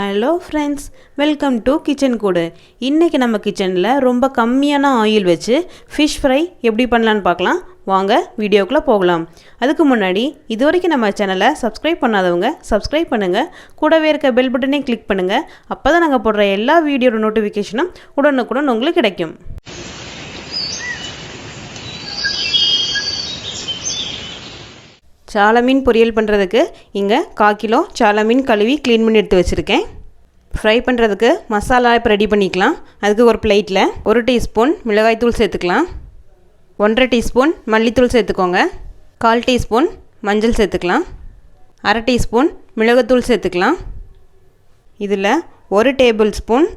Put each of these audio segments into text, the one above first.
Hello friends, welcome to kitchen கூடு. இன்றைக்கி நம்ம கிச்சனில் ரொம்ப கம்மியான ஆயில் வச்சு ஃபிஷ் ஃப்ரை எப்படி பண்ணலான்னு பார்க்கலாம். வாங்க வீடியோக்குள்ளே போகலாம். அதுக்கு முன்னாடி இது வரைக்கும் நம்ம சேனலை சப்ஸ்கிரைப் பண்ணாதவங்க சப்ஸ்கிரைப் பண்ணுங்கள். கூடவே இருக்க பெல் பட்டனையும் கிளிக் பண்ணுங்கள். அப்போ தான் நாங்கள் போடுற எல்லா வீடியோட நோட்டிஃபிகேஷனும் உடனுக்குடன் உங்களுக்கு கிடைக்கும். சால மீன் பொரியல் பண்ணுறதுக்கு இங்கே 1/4 கிலோ சால மீன் கழுவி க்ளீன் பண்ணி எடுத்து வச்சுருக்கேன். ஃப்ரை பண்ணுறதுக்கு மசாலா இப்போ ரெடி பண்ணிக்கலாம். அதுக்கு ஒரு பிளேட்டில் 1 டீஸ்பூன் மிளகாய்த்தூள் சேர்த்துக்கலாம், 1/2 டீஸ்பூன் மல்லித்தூள் சேர்த்துக்கோங்க, 1/4 டீஸ்பூன் மஞ்சள் சேர்த்துக்கலாம், 1/2 டீஸ்பூன் மிளகுத்தூள் சேர்த்துக்கலாம். இதில் 1 டேபிள் ஸ்பூன்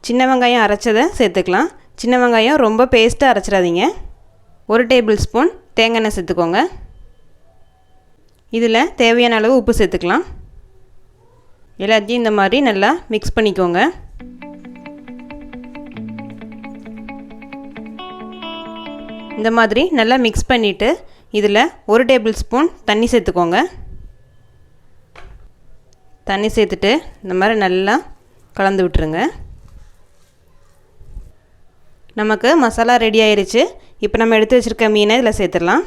சின்ன வெங்காயம் அரைச்சதை சேர்த்துக்கலாம். சின்ன வெங்காயம் ரொம்ப பேஸ்ட்டாக அரைச்சிடாதீங்க. 1 டேபிள் ஸ்பூன் தேங்காய் எண்ணெய் சேர்த்துக்கோங்க. இதில் தேவையான அளவு உப்பு சேர்த்துக்கலாம். எல்லாத்தையும் இந்த மாதிரி நல்லா மிக்ஸ் பண்ணிக்கோங்க. இந்த மாதிரி நல்லா மிக்ஸ் பண்ணிவிட்டு இதில் 1 டேபிள் ஸ்பூன் தண்ணி சேர்த்துக்கோங்க. தண்ணி சேர்த்துட்டு இந்த மாதிரி நல்லா கலந்து விட்டுருங்க. நமக்கு மசாலா ரெடி ஆயிடுச்சு. இப்போ நம்ம எடுத்து வச்சுருக்க மீனை இதில் சேர்த்துடலாம்.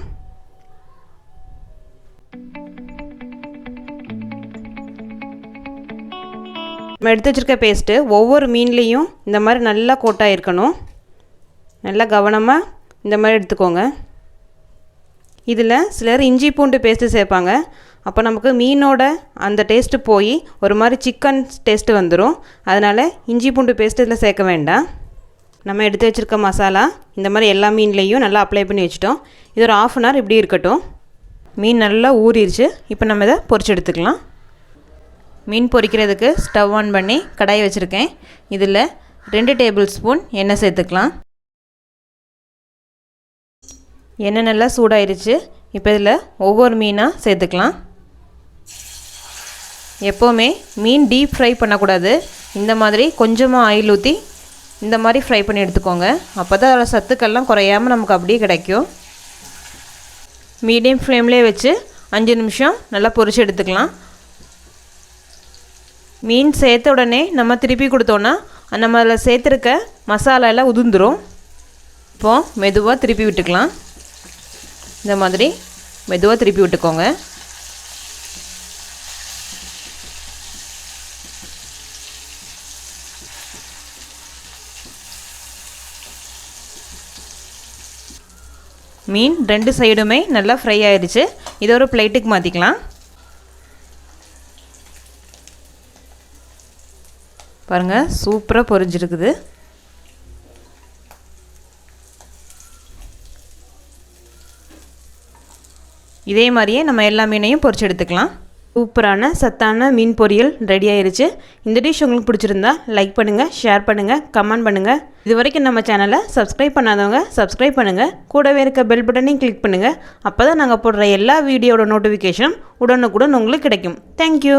நம்ம எடுத்து வச்சுருக்க பேஸ்ட்டு ஒவ்வொரு மீன்லேயும் இந்த மாதிரி நல்லா கோட்டாக இருக்கணும். நல்லா கவனமாக இந்த மாதிரி எடுத்துக்கோங்க. இதில் சிலர் இஞ்சி பூண்டு பேஸ்ட்டு சேர்ப்பாங்க. அப்போ நமக்கு மீனோட அந்த டேஸ்ட்டு போய் ஒரு மாதிரி சிக்கன் டேஸ்ட்டு வந்துடும். அதனால் இஞ்சி பூண்டு பேஸ்ட்டு இதில் சேர்க்க வேண்டாம். நம்ம எடுத்து வச்சுருக்க மசாலா இந்த மாதிரி எல்லா மீன்லேயும் நல்லா அப்ளை பண்ணி வச்சுட்டோம். இது ஒரு 1/2 hour இப்படி இருக்கட்டும். மீன் நல்லா ஊறிடுச்சு. இப்போ நம்ம இதை பொரிச்சு எடுத்துக்கலாம். மீன் பொரிக்கிறதுக்கு ஸ்டவ் ஆன் பண்ணி கடாய் வச்சுருக்கேன். இதில் 2 டேபிள் ஸ்பூன் எண்ணெய் சேர்த்துக்கலாம். எண்ணெய் நல்லா சூடாயிருச்சு. இப்போ இதில் ஒவ்வொரு மீனாக சேர்த்துக்கலாம். எப்போவுமே மீன் டீப் ஃப்ரை பண்ணக்கூடாது. இந்த மாதிரி கொஞ்சமாக ஆயில் ஊற்றி இந்த மாதிரி ஃப்ரை பண்ணி எடுத்துக்கோங்க. அப்போ தான் அதோட சத்துக்கள்லாம் குறையாமல் நமக்கு அப்படியே கிடைக்கும். மீடியம் ஃப்ளேம்லேயே வச்சு 5 நிமிஷம் நல்லா பொரிச்சு எடுத்துக்கலாம். மீன் சேர்த்த உடனே நம்ம திருப்பி கொடுத்தோன்னா நம்ம அதில் சேர்த்துருக்க மசாலாலாம் உதிர்ந்துடும். இப்போது மெதுவாக திருப்பி விட்டுக்கலாம். இந்த மாதிரி மெதுவாக திருப்பி விட்டுக்கோங்க. மீன் 2 சைடுமே நல்லா ஃப்ரை ஆயிடுச்சு. இதை ஒரு பிளேட்டுக்கு மாற்றிக்கலாம். பாருங்கள், சூப்பராக பொரிஞ்சிருக்குது. இதே மாதிரியே நம்ம எல்லா மீனையும் பொரிச்சு எடுத்துக்கலாம். சூப்பரான சத்தான மீன் பொரியல் ரெடி ஆயிருச்சு. இந்த டிஷ் உங்களுக்கு பிடிச்சிருந்தா லைக் பண்ணுங்கள், ஷேர் பண்ணுங்கள், கமெண்ட் பண்ணுங்கள். இது வரைக்கும் நம்ம சேனலை சப்ஸ்கிரைப் பண்ணாதவங்க சப்ஸ்கிரைப் பண்ணுங்கள். கூடவே இருக்க பெல் பட்டனையும் கிளிக் பண்ணுங்கள். அப்போ தான் நாங்கள் போடுற எல்லா வீடியோட நோட்டிஃபிகேஷனும் உடனுக்குடன் உங்களுக்கு கிடைக்கும். தேங்க்யூ.